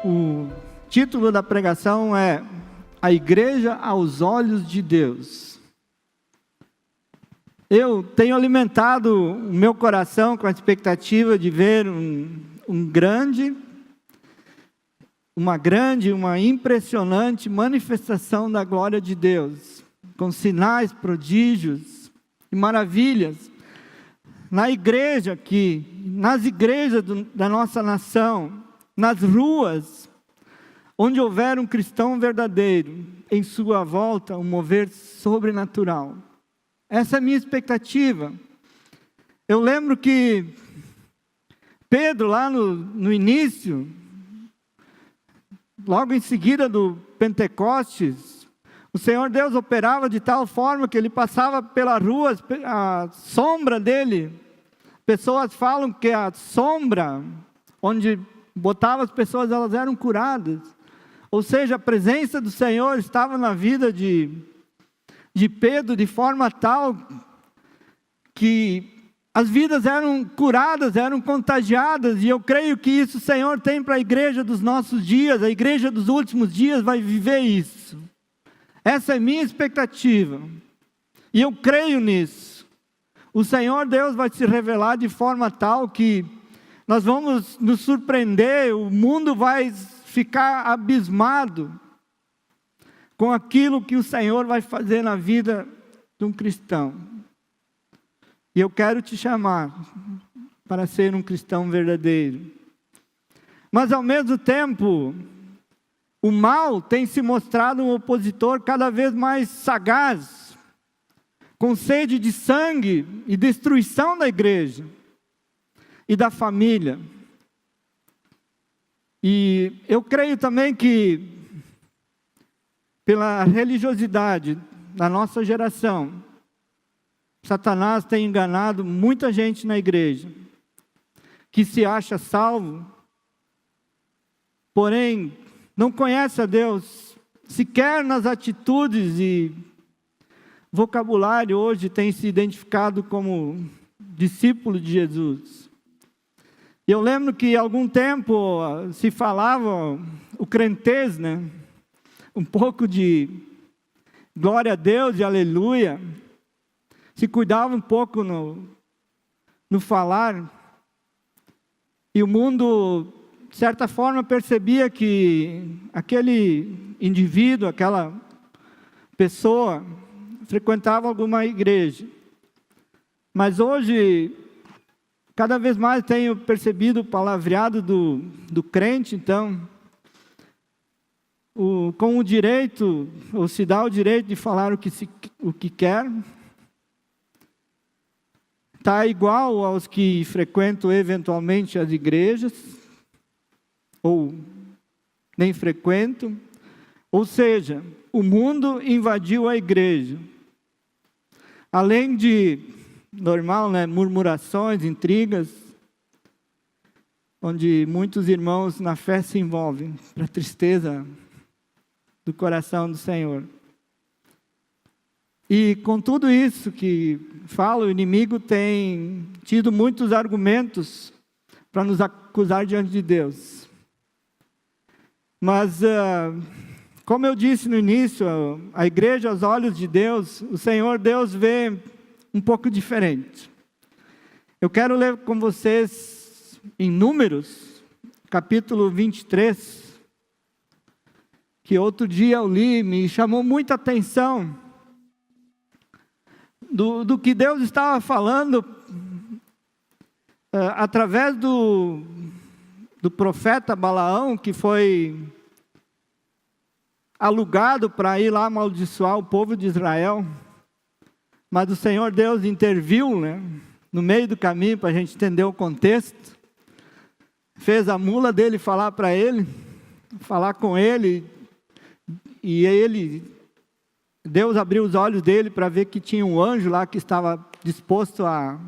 O título da pregação é A Igreja aos Olhos de Deus. Eu tenho alimentado o meu coração com a expectativa de ver uma impressionante manifestação da glória de Deus, com sinais, prodígios e maravilhas, na igreja aqui, nas igrejas da nossa nação, nas ruas, onde houver um cristão verdadeiro, em sua volta, um mover sobrenatural. Essa é a minha expectativa. Eu lembro que Pedro, lá no início, logo em seguida do Pentecostes, o Senhor Deus operava de tal forma que ele passava pelas ruas, a sombra dele. Pessoas falam que a sombra, onde botava as pessoas, elas eram curadas. Ou seja, a presença do Senhor estava na vida de Pedro, de forma tal que as vidas eram curadas, eram contagiadas, e eu creio que isso o Senhor tem para a igreja dos nossos dias, a igreja dos últimos dias vai viver isso. Essa é a minha expectativa, e eu creio nisso. O Senhor Deus vai se revelar de forma tal que nós vamos nos surpreender, o mundo vai ficar abismado com aquilo que o Senhor vai fazer na vida de um cristão. E eu quero te chamar para ser um cristão verdadeiro. Mas ao mesmo tempo, o mal tem se mostrado um opositor cada vez mais sagaz, com sede de sangue e destruição da igreja e da família. E eu creio também que, pela religiosidade da nossa geração, Satanás tem enganado muita gente na igreja, que se acha salvo, porém não conhece a Deus, sequer nas atitudes e vocabulário hoje tem se identificado como discípulo de Jesus. Eu lembro que há algum tempo se falava o crentez, né? Um pouco de glória a Deus e aleluia, se cuidava um pouco no falar, e o mundo, de certa forma, percebia que aquele indivíduo, aquela pessoa, frequentava alguma igreja. Mas hoje, cada vez mais tenho percebido o palavreado do crente, então, com o direito, ou se dá o direito de falar o que quer, está igual aos que frequentam eventualmente as igrejas, ou nem frequentam. Ou seja, o mundo invadiu a igreja. Além de, normal, né, murmurações, intrigas, onde muitos irmãos na fé se envolvem, para a tristeza do coração do Senhor. E com tudo isso que falo, o inimigo tem tido muitos argumentos para nos acusar diante de Deus. Mas, como eu disse no início, a igreja aos olhos de Deus, o Senhor Deus vê um pouco diferente. Eu quero ler com vocês em Números, capítulo 23, que outro dia eu li, me chamou muita atenção, do que Deus estava falando através do profeta Balaão, que foi alugado para ir lá amaldiçoar o povo de Israel, mas o Senhor Deus interviu, né, no meio do caminho, para a gente entender o contexto, fez a mula dele falar com ele, e Deus abriu os olhos dele para ver que tinha um anjo lá que estava disposto a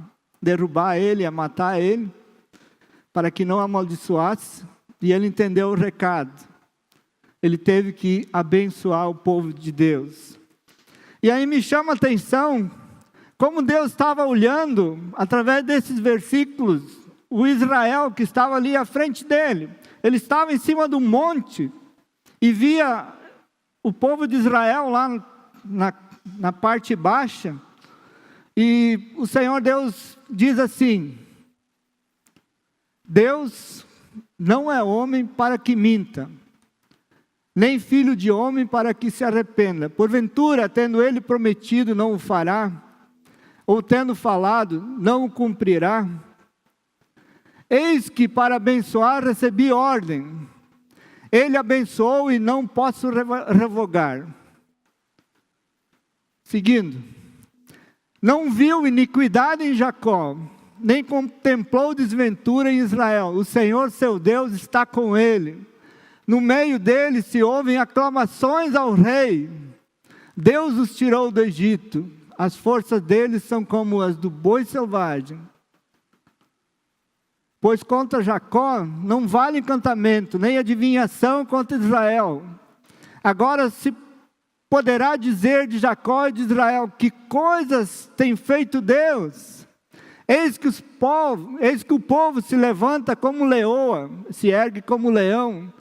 derrubar ele, a matar ele, para que não amaldiçoasse, e ele entendeu o recado. Ele teve que abençoar o povo de Deus. E aí me chama a atenção como Deus estava olhando, através desses versículos, o Israel que estava ali à frente dele. ele estava em cima de um monte e via o povo de Israel lá na parte baixa, e o Senhor Deus diz assim: Deus não é homem para que minta, nem filho de homem para que se arrependa. Porventura, tendo ele prometido, não o fará? Ou tendo falado, não o cumprirá? Eis que para abençoar recebi ordem. Ele abençoou e não posso revogar. Seguindo. Não viu iniquidade em Jacó, nem contemplou desventura em Israel. O Senhor seu Deus está com ele. No meio dele se ouvem aclamações ao rei. Deus os tirou do Egito. As forças deles são como as do boi selvagem. Pois contra Jacó não vale encantamento, nem adivinhação contra Israel. Agora se poderá dizer de Jacó e de Israel: que coisas tem feito Deus? Eis que o povo se levanta como leoa, se ergue como leão.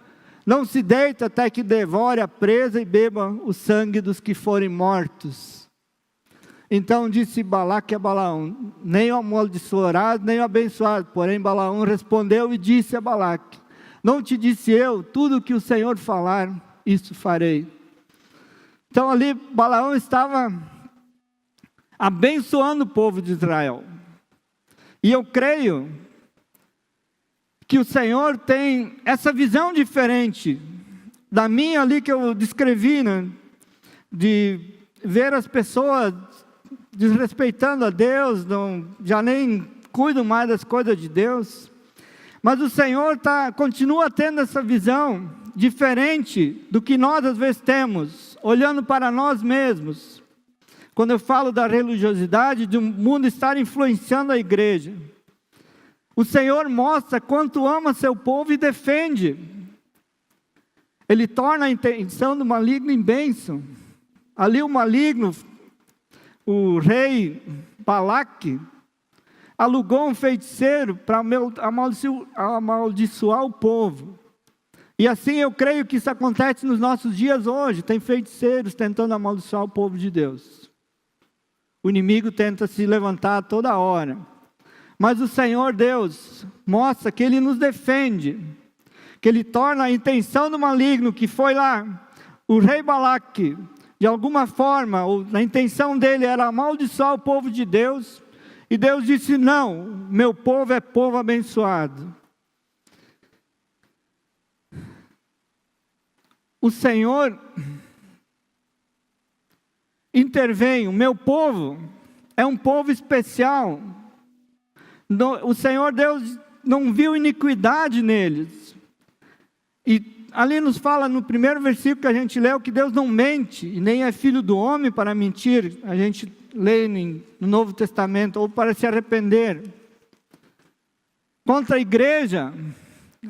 Não se deita até que devore a presa e beba o sangue dos que forem mortos. Então disse Balaque a Balaão: nem o amaldiçoado, nem o abençoado. Porém Balaão respondeu e disse a Balaque: não te disse eu, tudo o que o Senhor falar, isso farei. Então ali Balaão estava abençoando o povo de Israel. E eu creio que o Senhor tem essa visão diferente da minha ali que eu descrevi, né? De ver as pessoas desrespeitando a Deus, já nem cuidam mais das coisas de Deus. Mas o Senhor continua tendo essa visão diferente do que nós às vezes temos, olhando para nós mesmos. Quando eu falo da religiosidade, de um mundo estar influenciando a igreja, o Senhor mostra quanto ama seu povo e defende. Ele torna a intenção do maligno em bênção. Ali o maligno, o rei Balaque, alugou um feiticeiro para amaldiçoar o povo. E assim eu creio que isso acontece nos nossos dias hoje. Tem feiticeiros tentando amaldiçoar o povo de Deus. O inimigo tenta se levantar toda hora. Mas o Senhor Deus mostra que Ele nos defende. Que Ele torna a intenção do maligno, que foi lá, o rei Balaque, de alguma forma, a intenção dele era amaldiçoar o povo de Deus. E Deus disse: não, meu povo é povo abençoado. O Senhor intervém, o meu povo é um povo especial. O Senhor Deus não viu iniquidade neles. E ali nos fala no primeiro versículo que a gente leu que Deus não mente, e nem é filho do homem para mentir. A gente lê no Novo Testamento, ou para se arrepender. Contra a igreja,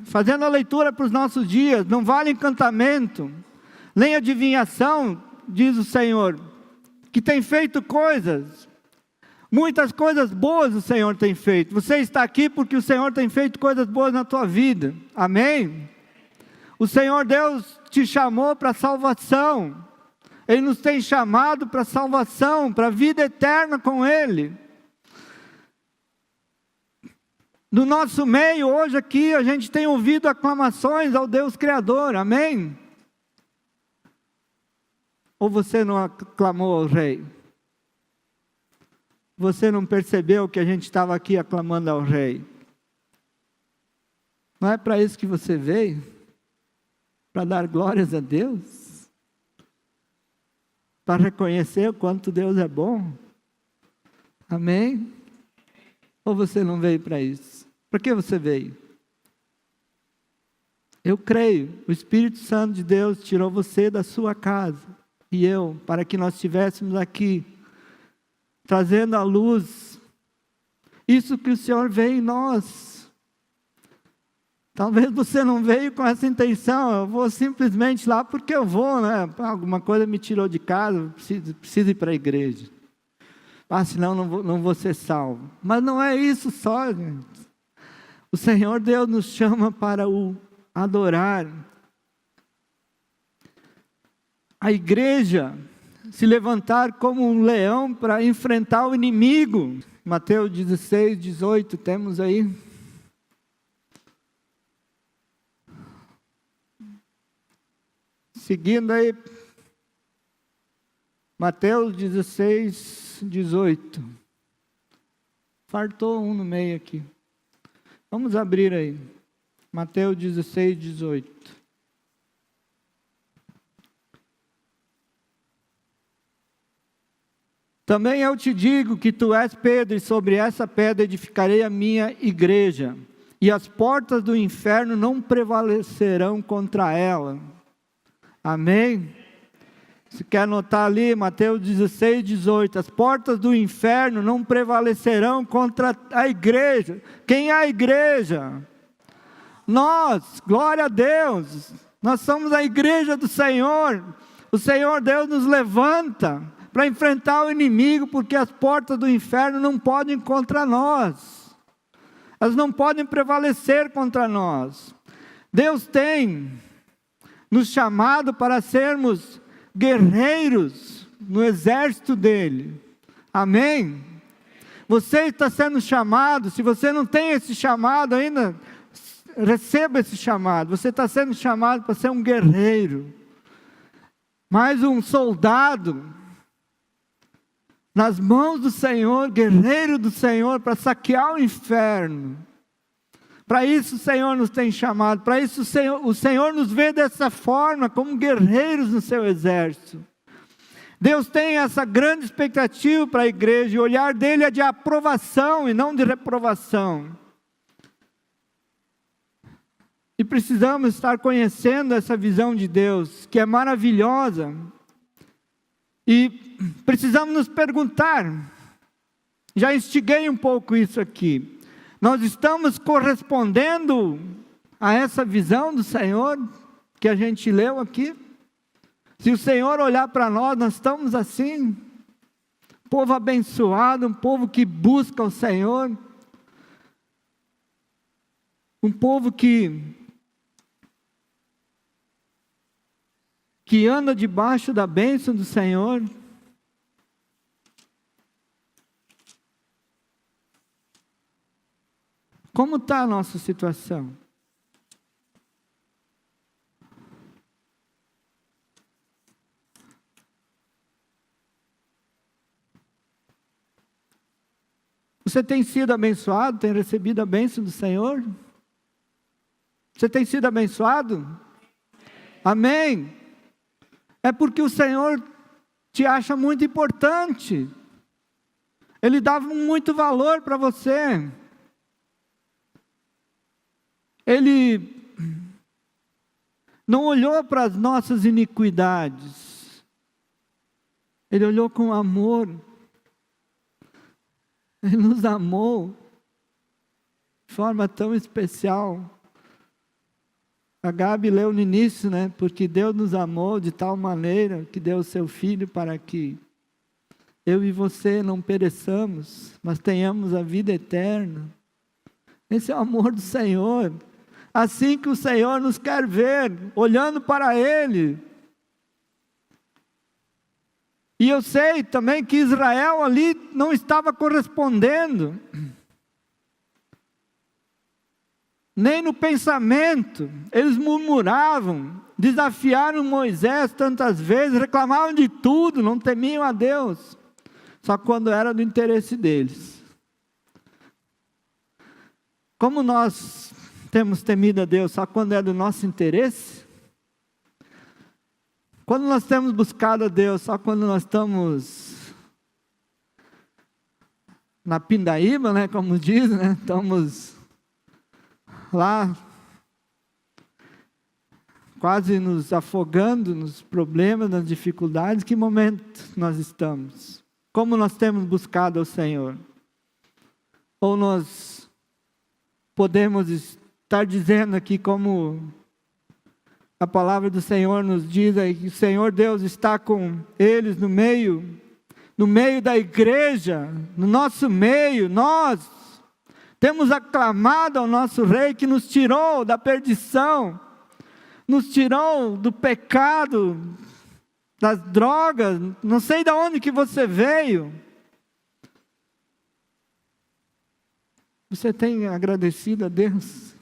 fazendo a leitura para os nossos dias, não vale encantamento, nem adivinhação, diz o Senhor, que tem feito coisas. Muitas coisas boas o Senhor tem feito. Você está aqui porque o Senhor tem feito coisas boas na tua vida. Amém? O Senhor Deus te chamou para a salvação. Ele nos tem chamado para a salvação, para a vida eterna com Ele. No nosso meio, hoje aqui, a gente tem ouvido aclamações ao Deus Criador. Amém? Ou você não aclamou ao Rei? Você não percebeu que a gente estava aqui aclamando ao Rei? Não é para isso que você veio? Para dar glórias a Deus? Para reconhecer o quanto Deus é bom? Amém? Ou você não veio para isso? Para que você veio? Eu creio, o Espírito Santo de Deus tirou você da sua casa, e eu, para que nós estivéssemos aqui, trazendo à luz isso que o Senhor vê em nós. Talvez você não veio com essa intenção: eu vou simplesmente lá porque eu vou, né? Alguma coisa me tirou de casa, preciso ir para a igreja. Senão não vou ser salvo. Mas não é isso só, gente. O Senhor Deus nos chama para o adorar. A igreja se levantar como um leão para enfrentar o inimigo. Mateus 16, 18, temos aí. Seguindo aí, Mateus 16, 18. Fartou um no meio aqui. Vamos abrir aí. Mateus 16, 18. Também eu te digo que tu és Pedro, e sobre essa pedra edificarei a minha igreja, e as portas do inferno não prevalecerão contra ela. Amém? Se quer anotar ali, Mateus 16, 18. As portas do inferno não prevalecerão contra a igreja. Quem é a igreja? Nós, glória a Deus. Nós somos a igreja do Senhor. O Senhor Deus nos levanta para enfrentar o inimigo, porque as portas do inferno não podem contra nós. Elas não podem prevalecer contra nós. Deus tem nos chamado para sermos guerreiros no exército dele. Amém? Você está sendo chamado. Se você não tem esse chamado ainda, receba esse chamado. Você está sendo chamado para ser um guerreiro, mais um soldado nas mãos do Senhor, guerreiro do Senhor, para saquear o inferno. Para isso o Senhor nos tem chamado, para isso o Senhor nos vê dessa forma, como guerreiros no seu exército. Deus tem essa grande expectativa para a igreja, e o olhar dele é de aprovação e não de reprovação. E precisamos estar conhecendo essa visão de Deus, que é maravilhosa. E precisamos nos perguntar, já instiguei um pouco isso aqui, nós estamos correspondendo a essa visão do Senhor que a gente leu aqui? Se o Senhor olhar para nós, nós estamos assim, um povo abençoado, um povo que busca o Senhor, um povo que anda debaixo da bênção do Senhor. Como está a nossa situação? Você tem sido abençoado? Tem recebido a bênção do Senhor? Você tem sido abençoado? Amém? É porque o Senhor te acha muito importante. Ele dá muito valor para você. Ele não olhou para as nossas iniquidades. Ele olhou com amor. Ele nos amou de forma tão especial. A Gabi leu no início, né? Porque Deus nos amou de tal maneira que deu o seu Filho para que eu e você não pereçamos, mas tenhamos a vida eterna. Esse é o amor do Senhor. Assim que o Senhor nos quer ver, olhando para Ele. E eu sei também que Israel ali não estava correspondendo, nem no pensamento. Eles murmuravam, desafiaram Moisés tantas vezes, reclamavam de tudo, não temiam a Deus, só quando era do interesse deles. Como nós temos temido a Deus só quando é do nosso interesse? Quando nós temos buscado a Deus só quando nós estamos na pindaíba, né, como diz, né, estamos lá quase nos afogando nos problemas, nas dificuldades. Que momento nós estamos? Como nós temos buscado ao Senhor? Ou nós podemos estar dizendo aqui, como a palavra do Senhor nos diz aí, que o Senhor Deus está com eles no meio da igreja, no nosso meio. Nós temos aclamado ao nosso Rei que nos tirou da perdição, nos tirou do pecado, das drogas, não sei de onde que você veio. Você tem agradecido a Deus?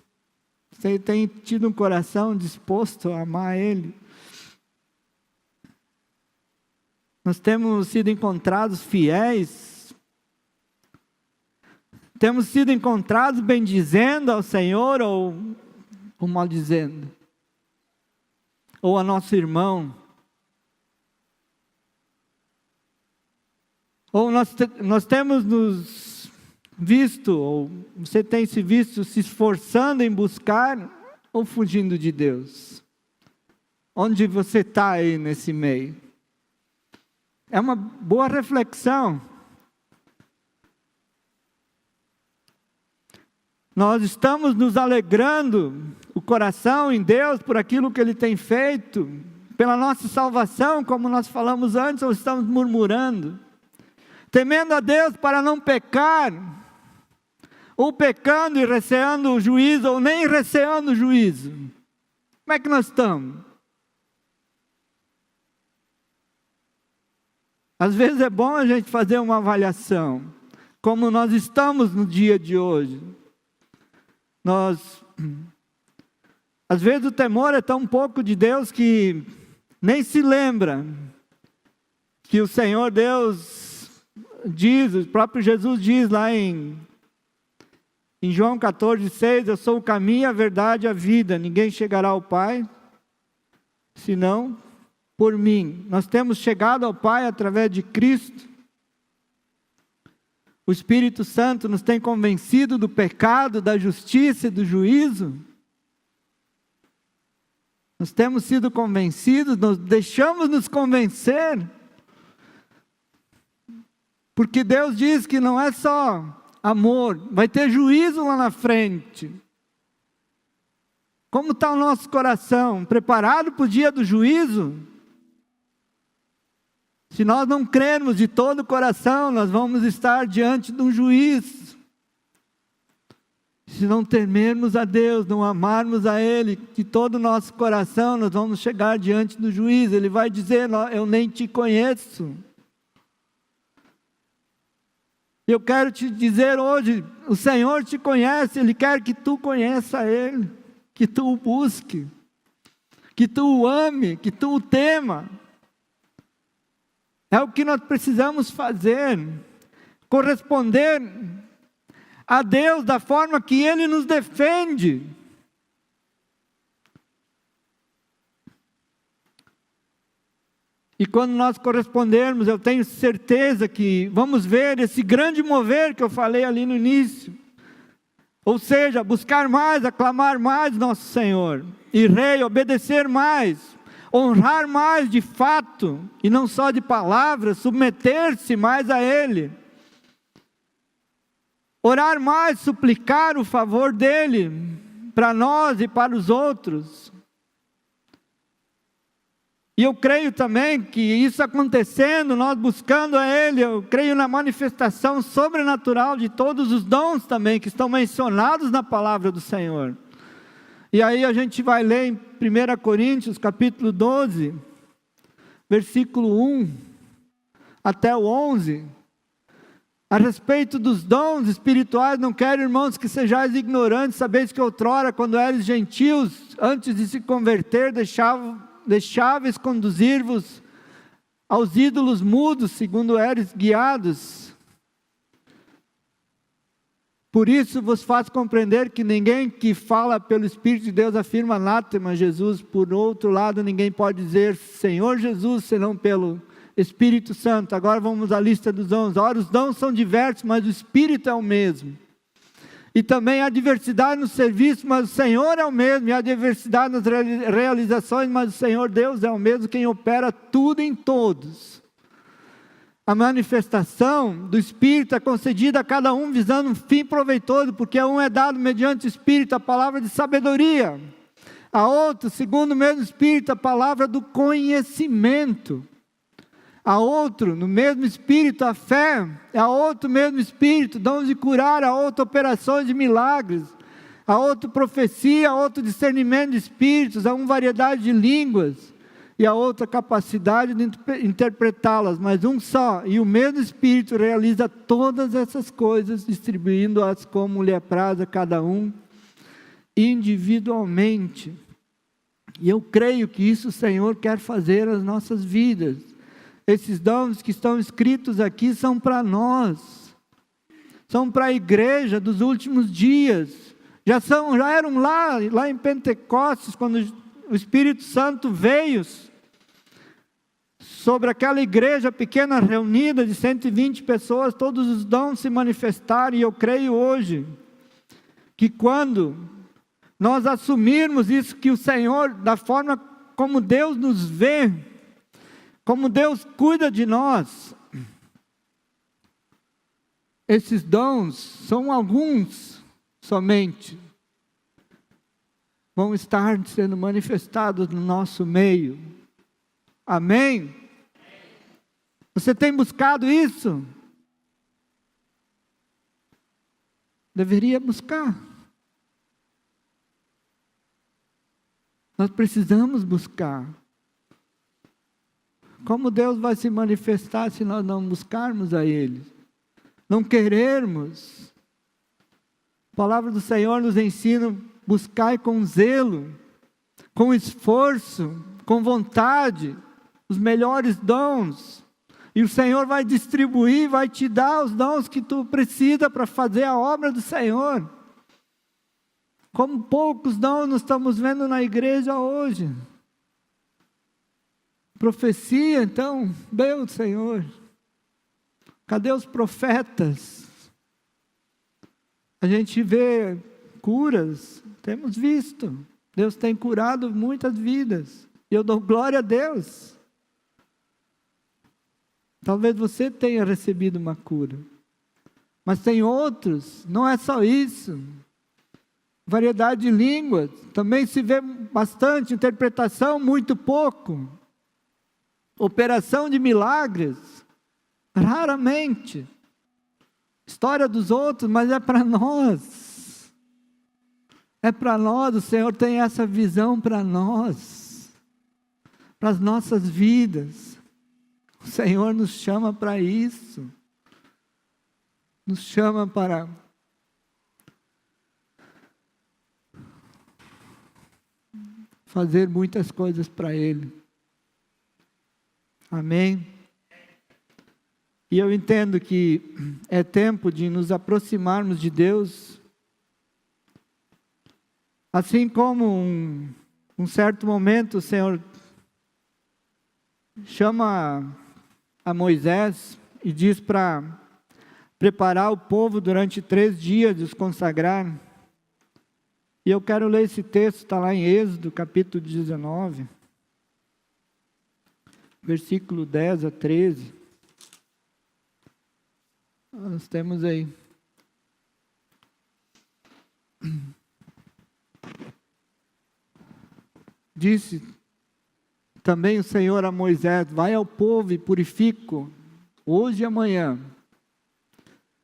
Você tem tido um coração disposto a amar Ele? Nós temos sido encontrados fiéis? Temos sido encontrados bendizendo ao Senhor ou maldizendo? Ou a nosso irmão? Ou nós temos nos visto, ou você tem se visto se esforçando em buscar ou fugindo de Deus? Onde você está aí nesse meio? É uma boa reflexão. Nós estamos nos alegrando o coração em Deus por aquilo que Ele tem feito, pela nossa salvação, como nós falamos antes, ou estamos murmurando, temendo a Deus para não pecar, ou pecando e receando o juízo, ou nem receando o juízo? Como é que nós estamos? Às vezes é bom a gente fazer uma avaliação, como nós estamos no dia de hoje. Às vezes o temor é tão pouco de Deus que nem se lembra que o Senhor Deus diz, o próprio Jesus diz lá em João 14,6, eu sou o caminho, a verdade e a vida, ninguém chegará ao Pai, senão por mim. Nós temos chegado ao Pai através de Cristo. O Espírito Santo nos tem convencido do pecado, da justiça e do juízo. Nós temos sido convencidos, nós deixamos nos convencer. Porque Deus diz que não é só amor, vai ter juízo lá na frente. Como está o nosso coração? Preparado para o dia do juízo? Se nós não crermos de todo o coração, nós vamos estar diante de um juiz. Se não temermos a Deus, não amarmos a Ele de todo o nosso coração, nós vamos chegar diante do juiz. Ele vai dizer, eu nem te conheço. Eu quero te dizer hoje, o Senhor te conhece, Ele quer que tu conheça Ele, que tu o busque, que tu o ame, que tu o tema. É o que nós precisamos fazer, corresponder a Deus da forma que Ele nos defende. E quando nós correspondermos, eu tenho certeza que vamos ver esse grande mover que eu falei ali no início. Ou seja, buscar mais, aclamar mais nosso Senhor e Rei, obedecer mais, honrar mais de fato, e não só de palavras, submeter-se mais a Ele. Orar mais, suplicar o favor dEle, para nós e para os outros. E eu creio também que isso acontecendo, nós buscando a Ele, eu creio na manifestação sobrenatural de todos os dons também, que estão mencionados na palavra do Senhor. E aí a gente vai ler em 1 Coríntios, capítulo 12, versículo 1 até o 11, a respeito dos dons espirituais. Não quero, irmãos, que sejais ignorantes, sabeis que outrora, quando eres gentios, antes de se converter, deixáveis conduzir-vos aos ídolos mudos, segundo eres guiados. Por isso vos faço compreender que ninguém que fala pelo Espírito de Deus afirma anátema Jesus. Por outro lado, ninguém pode dizer Senhor Jesus, senão pelo Espírito Santo. Agora vamos à lista dos dons. Ora, os dons são diversos, mas o Espírito é o mesmo. E também há diversidade no serviço, mas o Senhor é o mesmo. E há diversidade nas realizações, mas o Senhor Deus é o mesmo, quem opera tudo em todos. A manifestação do Espírito é concedida a cada um visando um fim proveitoso, porque a um é dado mediante o Espírito a palavra de sabedoria, a outro, segundo o mesmo Espírito, a palavra do conhecimento, a outro, no mesmo Espírito, a fé, a outro mesmo Espírito, dons de curar, a outro operações de milagres, a outro profecia, a outro discernimento de espíritos, a uma variedade de línguas, e a outra capacidade de interpretá-las, mas um só e o mesmo Espírito realiza todas essas coisas, distribuindo-as como lhe apraz a cada um, individualmente. E eu creio que isso o Senhor quer fazer nas nossas vidas. Esses dons que estão escritos aqui são para nós, são para a igreja dos últimos dias, já eram lá em Pentecostes, quando o Espírito Santo veio sobre aquela igreja pequena reunida de 120 pessoas, todos os dons se manifestaram, e eu creio hoje, que quando nós assumirmos isso, que o Senhor, da forma como Deus nos vê, como Deus cuida de nós, esses dons são alguns somente, vão estar sendo manifestados no nosso meio. Amém? Você tem buscado isso? Deveria buscar. Nós precisamos buscar. Como Deus vai se manifestar se nós não buscarmos a Ele? Não querermos. A palavra do Senhor nos ensina: buscai com zelo, com esforço, com vontade, os melhores dons. E o Senhor vai distribuir, vai te dar os dons que tu precisa para fazer a obra do Senhor. Como poucos dons nós estamos vendo na igreja hoje. Profecia, então, meu Senhor, cadê os profetas? A gente vê curas, temos visto, Deus tem curado muitas vidas, e eu dou glória a Deus. Talvez você tenha recebido uma cura, mas tem outros, não é só isso. Variedade de línguas, também se vê bastante, interpretação muito pouco. Operação de milagres, raramente. História dos outros, mas é para nós. É para nós, o Senhor tem essa visão para nós, para as nossas vidas. O Senhor nos chama para isso. Nos chama para fazer muitas coisas para Ele. Amém? E eu entendo que é tempo de nos aproximarmos de Deus, assim como um certo momento o Senhor chama a Moisés e diz para preparar o povo durante 3 dias, os consagrar. E eu quero ler esse texto, está lá em Êxodo, capítulo 19, versículo 10 a 13. Nós temos aí. Disse também o Senhor a Moisés: vai ao povo e purifico, hoje e amanhã.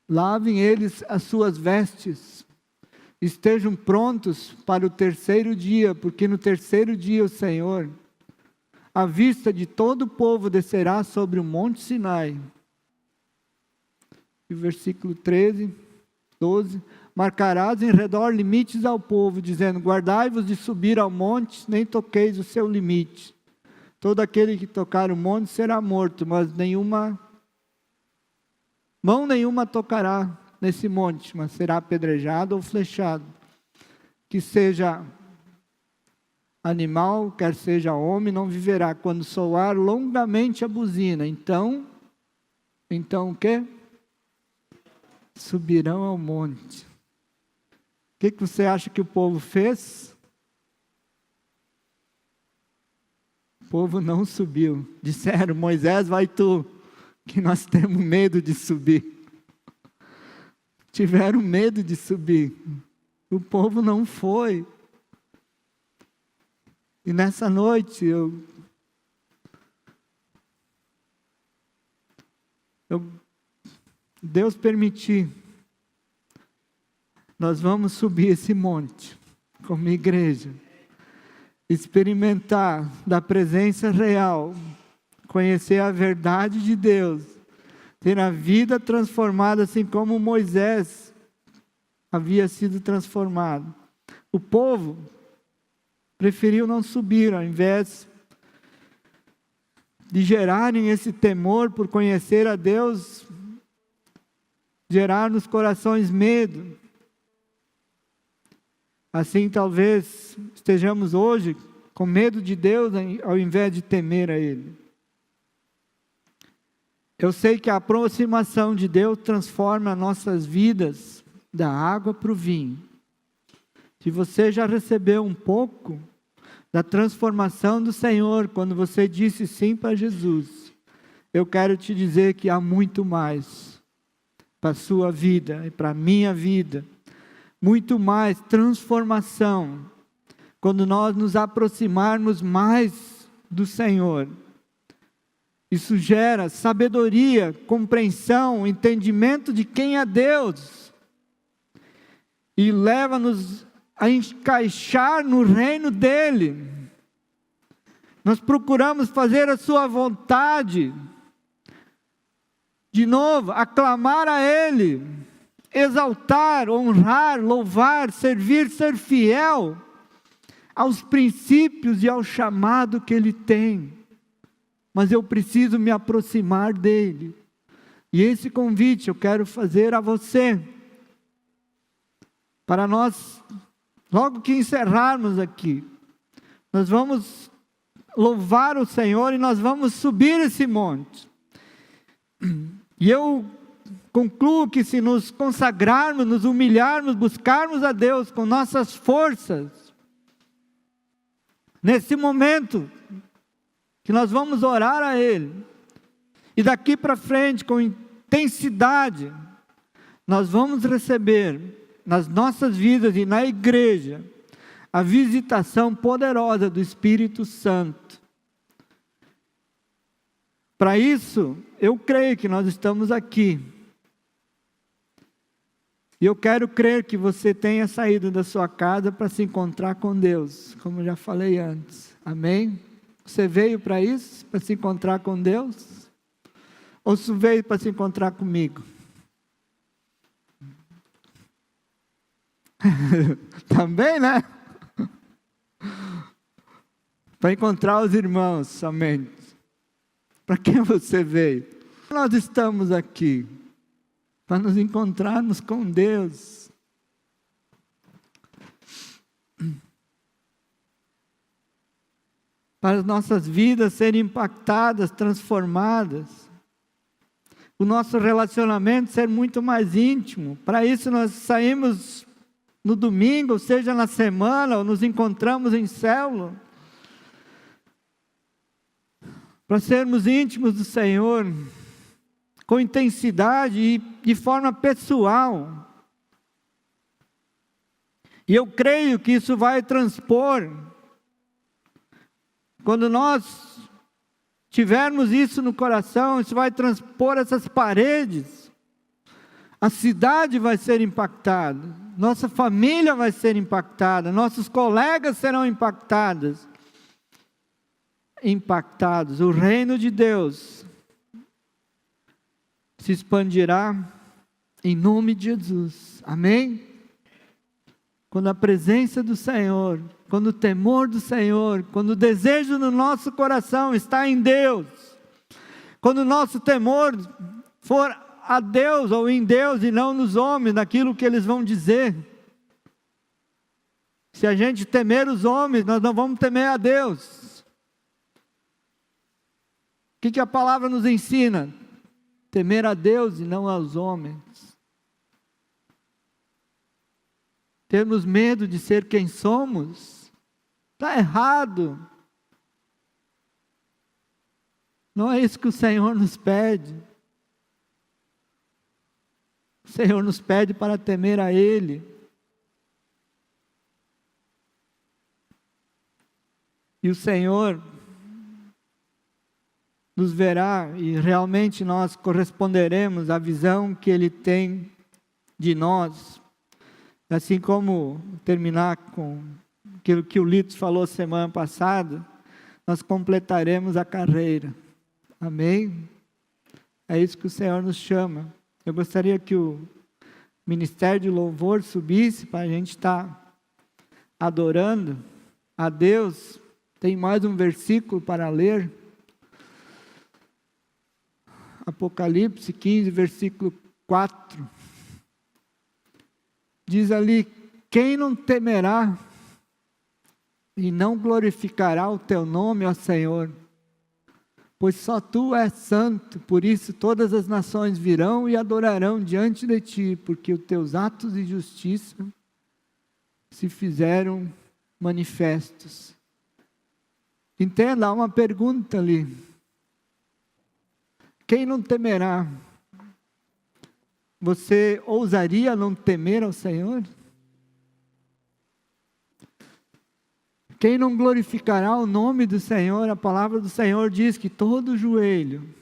Lavem eles as suas vestes, estejam prontos para o 3º dia, porque no 3º dia o Senhor, à vista de todo o povo, descerá sobre o monte Sinai. E versículo 13, 12, marcarás em redor limites ao povo, dizendo: guardai-vos de subir ao monte, nem toqueis o seu limite. Todo aquele que tocar o monte será morto, mas mão nenhuma tocará nesse monte, mas será apedrejado ou flechado. Que seja animal, quer seja homem, não viverá. Quando soar longamente a buzina, então o quê? Subirão ao monte. O que você acha que o povo fez? O povo não subiu. Disseram: Moisés, vai tu, que nós temos medo de subir. Tiveram medo de subir. O povo não foi. E nessa noite Deus permitir, nós vamos subir esse monte, como igreja, experimentar da presença real, conhecer a verdade de Deus, ter a vida transformada, assim como Moisés havia sido transformado. O povo preferiu não subir, ao invés de gerarem esse temor por conhecer a Deus, gerar nos corações medo. Assim talvez estejamos hoje com medo de Deus ao invés de temer a Ele. Eu sei que a aproximação de Deus transforma nossas vidas da água para o vinho. Se você já recebeu um pouco da transformação do Senhor, quando você disse sim para Jesus, eu quero te dizer que há muito mais para a sua vida e para a minha vida. Muito mais transformação, quando nós nos aproximarmos mais do Senhor. Isso gera sabedoria, compreensão, entendimento de quem é Deus, e leva-nos a encaixar no reino dEle. Nós procuramos fazer a sua vontade, de novo, aclamar a Ele, exaltar, honrar, louvar, servir, ser fiel aos princípios e ao chamado que Ele tem. Mas eu preciso me aproximar dEle. E esse convite eu quero fazer a você, para nós, logo que encerrarmos aqui, nós vamos louvar o Senhor e nós vamos subir esse monte. E eu concluo que se nos consagrarmos, nos humilharmos, buscarmos a Deus com nossas forças, nesse momento que nós vamos orar a Ele, e daqui para frente com intensidade, nós vamos receber nas nossas vidas e na igreja a visitação poderosa do Espírito Santo. Para isso, eu creio que nós estamos aqui. E eu quero crer que você tenha saído da sua casa para se encontrar com Deus, como eu já falei antes. Amém? Você veio para isso? Para se encontrar com Deus? Ou você veio para se encontrar comigo? Também, né? Para encontrar os irmãos somente. Para quem você veio? Nós estamos aqui para nos encontrarmos com Deus. Para as nossas vidas serem impactadas, transformadas. O nosso relacionamento ser muito mais íntimo. Para isso nós saímos no domingo, ou seja, na semana, ou nos encontramos em célula. Para sermos íntimos do Senhor, com intensidade e de forma pessoal. E eu creio que isso vai transpor, quando nós tivermos isso no coração, isso vai transpor essas paredes, a cidade vai ser impactada, nossa família vai ser impactada, nossos colegas serão impactados, o reino de Deus se expandirá em nome de Jesus, amém? Quando a presença do Senhor, quando o temor do Senhor, quando o desejo no nosso coração está em Deus, quando o nosso temor for a Deus ou em Deus e não nos homens, naquilo que eles vão dizer. Se a gente temer os homens, nós não vamos temer a Deus. O que a palavra nos ensina? Temer a Deus e não aos homens. Termos medo de ser quem somos, está errado. Não é isso que o Senhor nos pede. O Senhor nos pede para temer a Ele. E o Senhor nos verá e realmente nós corresponderemos à visão que Ele tem de nós. Assim como terminar com aquilo que o Litos falou semana passada, nós completaremos a carreira. Amém? É isso que o Senhor nos chama. Eu gostaria que o Ministério de Louvor subisse para a gente estar adorando a Deus. Tem mais um versículo para ler. Apocalipse 15, versículo 4. Diz ali: quem não temerá e não glorificará o teu nome, ó Senhor? Pois só tu és santo, por isso todas as nações virão e adorarão diante de ti, porque os teus atos de justiça se fizeram manifestos. Entenda, há uma pergunta ali. Quem não temerá? Você ousaria não temer ao Senhor? Quem não glorificará o nome do Senhor? A palavra do Senhor diz que todo joelho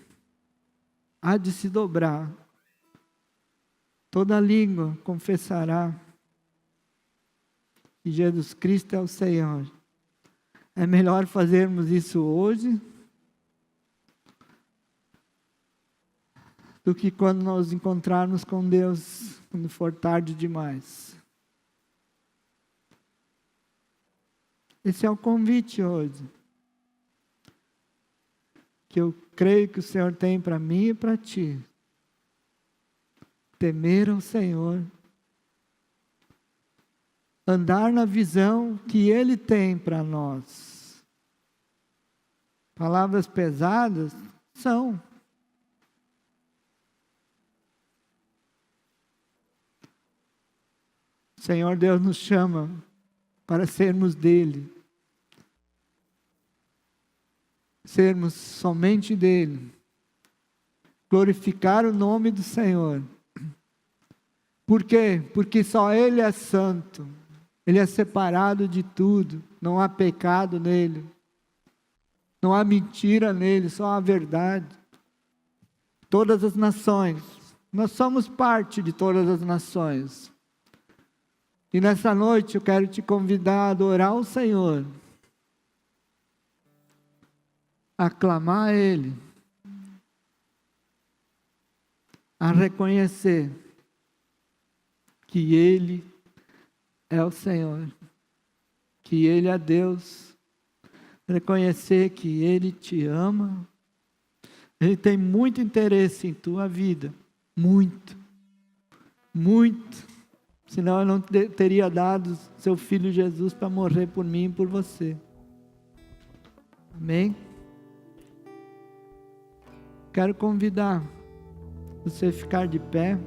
há de se dobrar, toda língua confessará que Jesus Cristo é o Senhor. É melhor fazermos isso hoje do que quando nós encontrarmos com Deus, quando for tarde demais. Esse é o convite hoje, que eu creio que o Senhor tem para mim e para ti. Temer ao Senhor, andar na visão que Ele tem para nós. Palavras pesadas são. O Senhor Deus nos chama para sermos dele, sermos somente dele, glorificar o nome do Senhor. Por quê? Porque só Ele é santo, Ele é separado de tudo, não há pecado nele, não há mentira nele, só há verdade. Todas as nações, nós somos parte de todas as nações. E nessa noite eu quero te convidar a adorar o Senhor, a clamar a Ele, a reconhecer que Ele é o Senhor, que Ele é Deus, reconhecer que Ele te ama, Ele tem muito interesse em tua vida, muito, muito. Senão eu não teria dado seu Filho Jesus para morrer por mim e por você. Amém? Quero convidar você a ficar de pé.